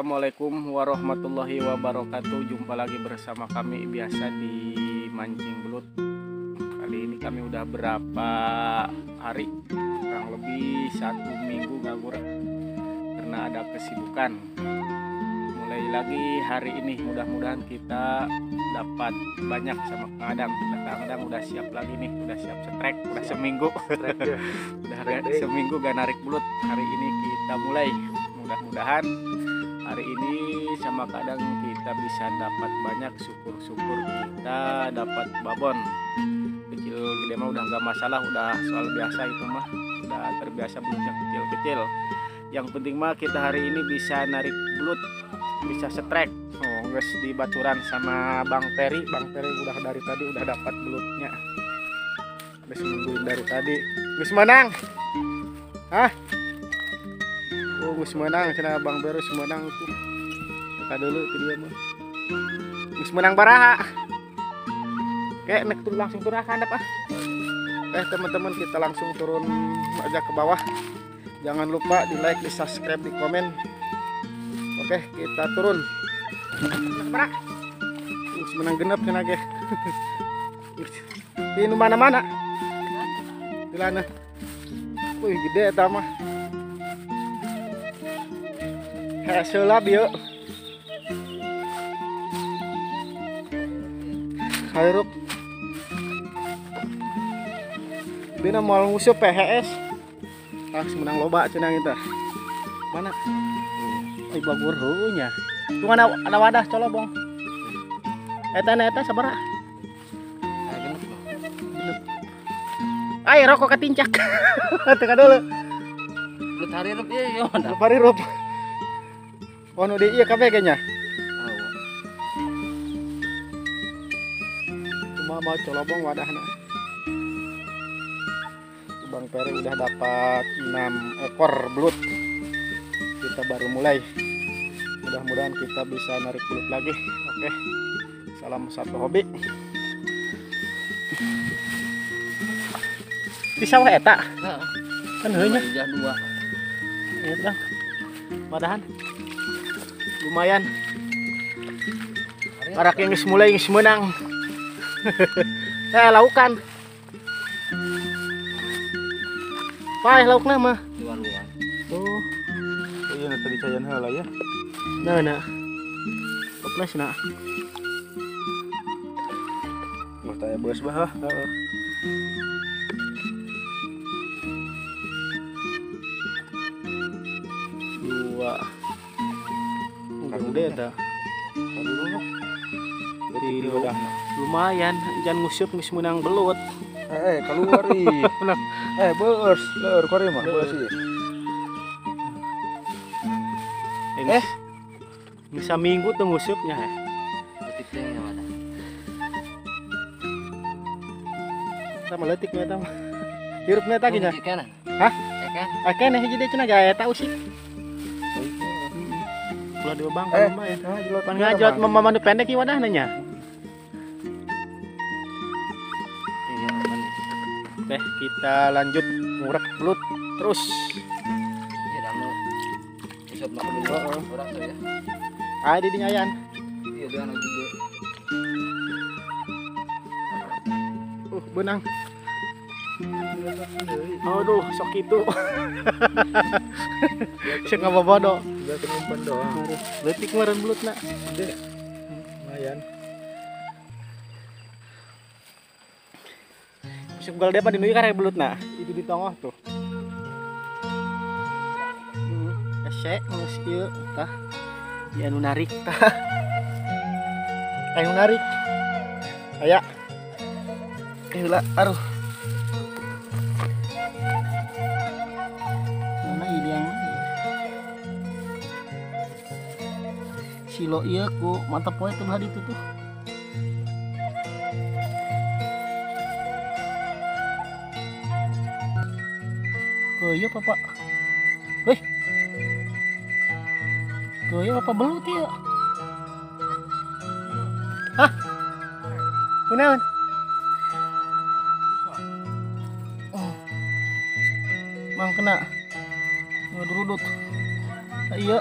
Assalamualaikum warahmatullahi wabarakatuh. Jumpa lagi bersama kami biasa di Mancing Belut. Kali ini kami udah berapa hari, kurang lebih 1 minggu nganggur karena ada kesibukan. Mulai lagi hari ini, mudah-mudahan kita dapat banyak sama Kang Adang. Kang Adang udah siap lagi nih, udah siap setrek, udah seminggu udah seminggu gak narik belut. Hari ini kita mulai, mudah-mudahan hari ini sama kadang kita bisa dapat banyak. Syukur-syukur kita dapat babon kecil gede mah udah nggak masalah, udah soal biasa itu mah, udah terbiasa belutnya kecil-kecil. Yang penting mah kita hari ini bisa narik belut, bisa setrek. Oh, guys, di baturan sama Bang Peri udah dari tadi udah dapat belutnya. Habis nungguin dari tadi. Gus menang. Hah? Oh, Gus menang, cenah Bang Peri menang tuh. Buka dulu ke dia mah. Gus menang baraha. Oke, nek turun langsung turun handap ah. Teman-teman, kita langsung turun aja ke bawah. Jangan lupa di like, di subscribe, di komen. Oke, kita turun. Gus menang genep cenah ge. Di mana-mana. Di lana. Wih, gede eta mah. Hasilnya bieu. Hayrup. Dina moal nguseup PHS. Menang loba cenah kita. Mana? Ai bagur heuh nya. Tunggu ada wadah colobong. Eta sabaraha? Genep. Ai rokok katincak. Teka dulu. Belut harirup ieu yo. Belut harirup. Oh, nu di ieu kabeh kayaknya. Cuma mau colobong wadahna. Bang Peri udah dapat 6 ekor belut. Kita baru mulai. Mudah-mudahan kita bisa narik belut lagi. Oke. Salam satu hobi. Di sawah eta. Heeh. Kan heuh nya. Jah 2. Ieu tah. Wadahan. Lumayan. Arak yang geus mulai geus meunang. Laukan. Pai laukna mah. Luar-luar. Oh. Iya tadi cayan heula ya. Nah. Toples na. Wah tanya beus bah. Heeh. Dua. Gede eta. Jadi udah lumayan, jangan ngusup geus meunang belut. Keluar ih. Beus, leur kori mah beus ieu. Bisa minggu tuh ngusupnya. Letik teh nya wadah. Sama letik nya eta mah. Hirupna eta gini. Kana. Hah? Kan? Akeneh jadi cenah gaya eta usik. Ulah dua bang lumayan. Pan ngajot memandu pendek ieu wadahna nya. Iya, kan. Oke, kita lanjut ngurek belut terus. Iya dah mau. Isop mah dulu. Orang tuh ya. Ah, di dinyayan. Iya dia anu gede. Benang. Aduh, sok itu. Sok ngabobodo. Udah kenyimpan doang. Leutik meureun belutna. Gede. Lumayan. Sok gal depan di nu karek belutna. Itu di tengah tuh. Ese geus ieu tah. Ya nu narik tah. Anu narik. Aya. Heula, aduh. Mana ieu yang silo ieu ku mantap poe teh hadi tuh. Keuyeuk Bapak. Weh. Keuyeuk apa belut ieu? Hah? Kunaon? Mang kena. Ngedurudut. Iya.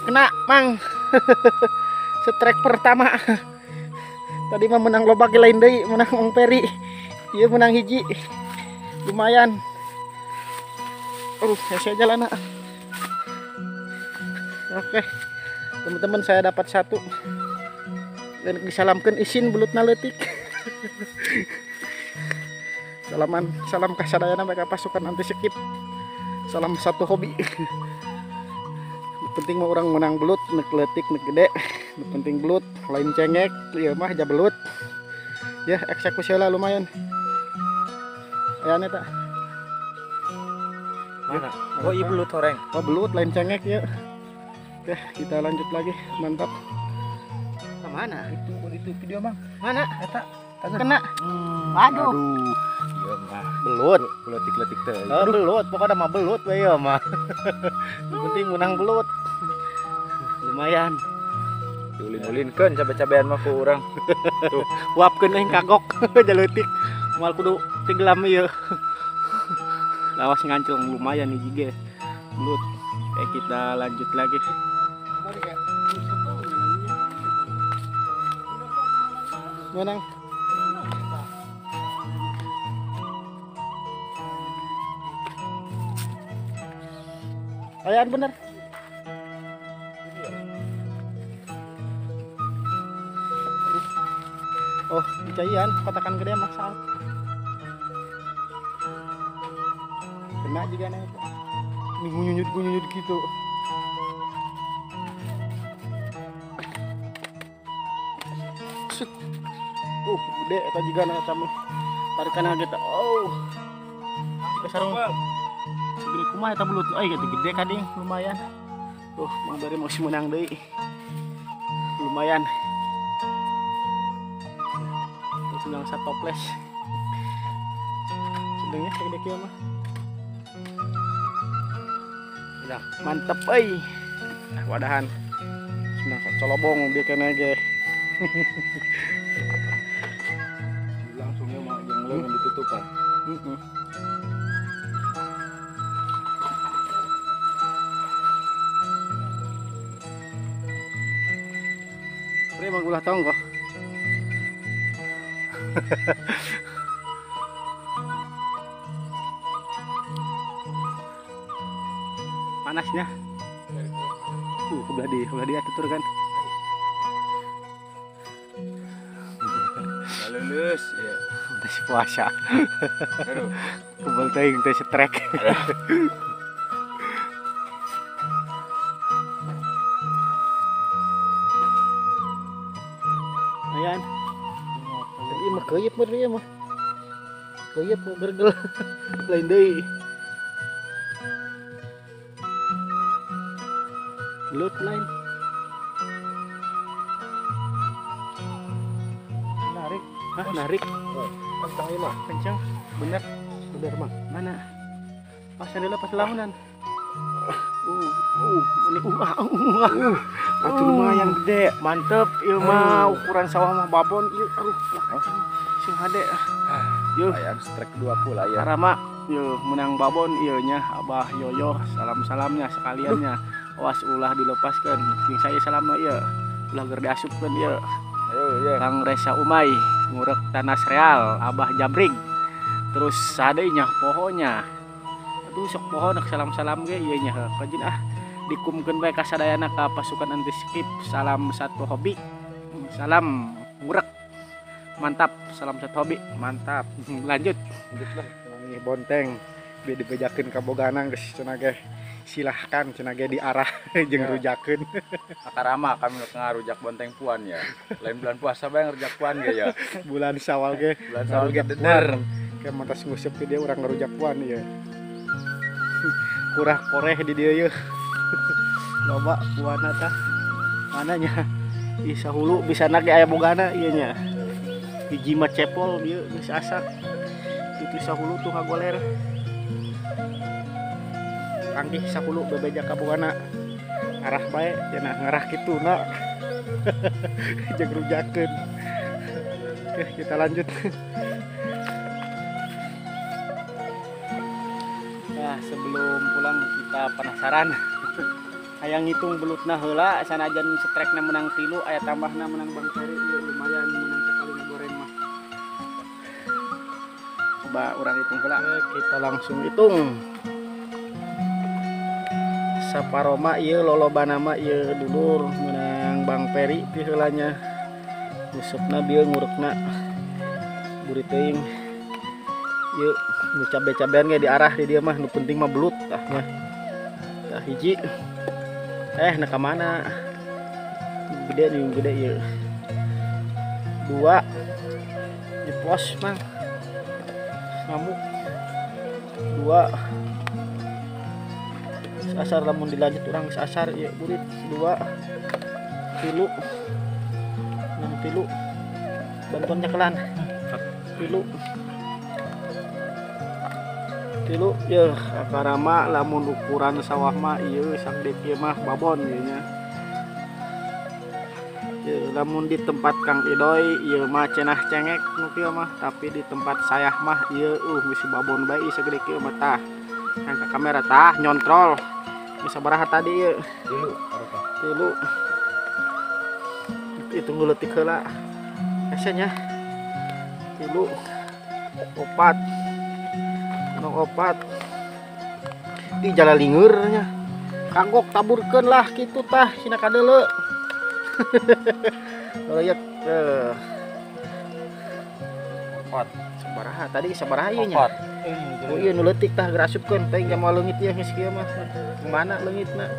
kena mang. Strike pertama. Tadi mah menang loba ge lain deui, menang Ong Peri. Ieu menang hiji. Lumayan. Saya jalan. Oke. Teman-teman, saya dapat satu. Dan disalamkan isin belutna leutik. Salam kasadayana mereka pasukan anti skip. Salam satu hobi. Penting mah orang menang belut, nek leutik nek gede. Penting belut, lain cengek, ieu mah aja belut. Ya, eksekusi lah lumayan. Ayane tak. Mana? Oh, iya belut orang. Oh, belut lain cengek ya. Oke, kita lanjut lagi. Mantap. Kemana? Itu video Mang. Mana? Eta Kena. Aduh. Iya mah. Belut. Letik-letik teh. Oh, belut. Pokoknya mah belut we ya mah. Yang penting menang belut. Lumayan. Diulin-ulinkeun cabe-cabean mah ku urang. Tuh, uapkeun euy kagok jaleutik. Moal kudu tenggelam ieu. Lawas ngancung lumayan hiji ge. Belut. Oke, kita lanjut lagi. Menang. Ayaan bener. Oh, dicaian kotakan gede masal. Kena juga nih. Ini gunyut gitu. Set. Gede eta juga na kami. Tarikan kita. Oh. Kita sarung. Segede kumaha eta belut. Gitu gede kading lumayan. Tuh, Mang Bari masih menang deui. Lumayan. Terus sedang satu toples. Sedangnya segede kieu mah. Udah mantep euy. Wadahan. Sedang colobong dia kena ge. Langsungnya mah yang leung ditutupan. Pre mang ulah tonggo. Panasnya. Belah dia tutur kan. Lulus ya. Udah si puasa. Aduh. Kebal teuing teh setrek. Ayan. Tadi mah keuyeup mah dia mah. Keuyeup mah gergel. Lain deui. Belut lain. Narik. Hah, narik. Kencang ieu mah. Kencang. Bener. Bener Mang. Mana? Pas adalah pas lamunan. Ini atuh lumayan gede, mantep. Ieu mah ukuran sawah mah babon ieu. Aduh, sing hade. Yeuh, Ayam strike kedua pula ya. karama yeuh menang babon ieu nya Abah Yoyo. Salam-salamnya sekaliannya. Awas ulah dilepaskeun. Jeung saya salamna ieu. Ulah keur diasupkeun ieu. Ayo ya. Kang Resa Umay, ngurek Tanas Real, Abah Jabrig. Terus sadenya pohonya. Aduh sok pohon nak salam-salam ge ieu nya heuh. Kajin dikumkeun bae kasadayana ka pasukan anti skip. Salam satu hobi. Salam ngurek. Mantap, salam satu hobi. Mantap. Lanjut. Lanjutlah. Mangi bonteng bieu dibejakeun ka bogana geus cenah ge. Silahkan cenah ge diarah jeung rujakeun. Akarama kami ngarujak bonteng puan ya. Lain bulan puasa bae ngarujak puan ge ya. Bulan Syawal ge. Bulan Syawal ge deder. Kayak mantas ngusep ke dia orang ngerujak puan ya. Kurah koreh di dia ya. Loba puan tah. Mananya? Bisa hulu bisa nage aya bogana ieu nya. Hiji mah cepol dia geus asak. Itu sahulu tuh kagoler. Kanggih sahulu bebeja ka bogana. Arah bae cenah ngarah kituna. Jeung rujakeun. Oke, kita lanjut. Ya, sebelum pulang kita penasaran hayang ngitung belutna heula sanajan strekna menang 3 aya tambahna menang Bang Peri ieu lumayan menang sekali ngegoreng mah. Coba urang hitung heula. Kita langsung hitung. Saparoma ieu lolobana mah ieu dulur menang Bang Peri ti heulanya. Usupna bieu ngurukna. Buri teuing. Ieu nu cabe-cabean ge diarah di dieu mah nu penting mah belut tah nya. Tah hiji. Nah ka mana? Gede nih gede ieu. 2 di pos mah. Ngamuk. 2 asar lamun dilanjut orang geus asar ieu burit 2 tilu 6 tilu bantuan cakelan tilu ya akarama lamun ukuran sawah mah ieu sagede kieu mah babon ieu nya lamun di tempat Kang Idoy ieu mah cenah cengek nu kieu mah tapi di tempat saya mah ieu geus babon bae sagede kieu mah tah angka kamera tah nyontrol bisa baraha tadi ieu tilu hitung leutik heula esenya tilu 4 di jalalingeurnya kagok taburkeun lah kitu tah sina kadeuleu loyek 4 sabaraha tadi sabaraha ieu nya oh iya nu leutik tah gerasupkeun teh jam leungit ieu geus kieu mah kemana leungitna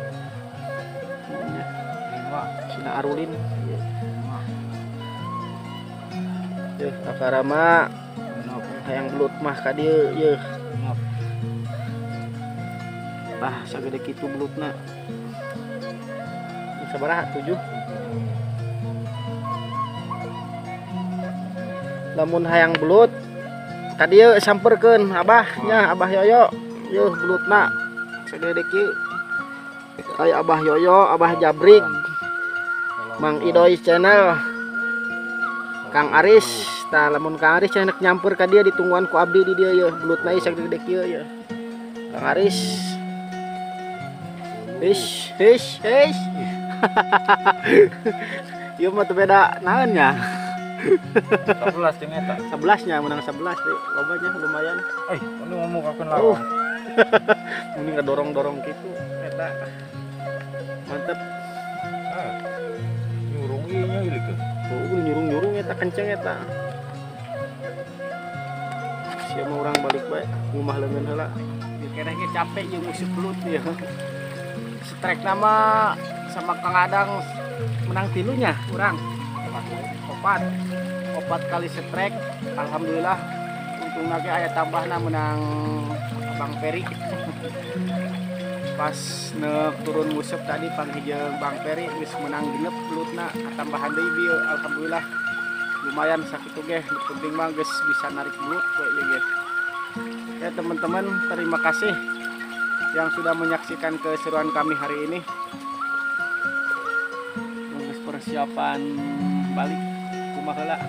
5 sina arulin yeuh akarama hayang belut mah ka dieu yeuh tah sagede kitu belutna sabaraha 7 lamun hayang belut tadi samperkeun abahnya Abah Yoyo yeuh belutna sagede kieu aya Abah Yoyo Abah Jabrik Mang Idoy channel Kang Aris tah lamun Kang Aris cenah nyamper ka dia ditungguan ku abdi di dia yeuh belutna ieu sagede kieu yeuh Kang Aris Hish ieu mah teu beda naon nya 11 jeung eta 11 nya menang 11 deh lobanya lumayan anu ngomong kakeun lawan ini ngadorong-dorong gitu eta mantep nyurung ieu nya ilikeun nyurung eta kenceng eta sia mah urang balik bae ngumah leungeun heula kira ge capek jeung usuk belut ya strike nama sama Kang Adang menang tilunya urang 4 kali strike alhamdulillah untung lagi aya tambahna menang Bang Peri pas neuk turun musep tadi panghijeung Bang Peri geus menang genep belutna tambahan deui bieu alhamdulillah lumayan sakitu ge penting mah geus bisa narik belut we ieu ge ya teman-teman terima kasih yang sudah menyaksikan keseruan kami hari ini geus persiapan balik kumaha heula.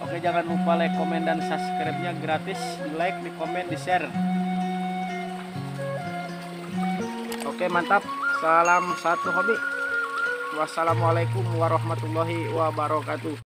Oke, jangan lupa like, komen, dan subscribe-nya gratis. Di like, di komen, di share. Oke, mantap. Salam satu hobi. Wassalamualaikum warahmatullahi wabarakatuh.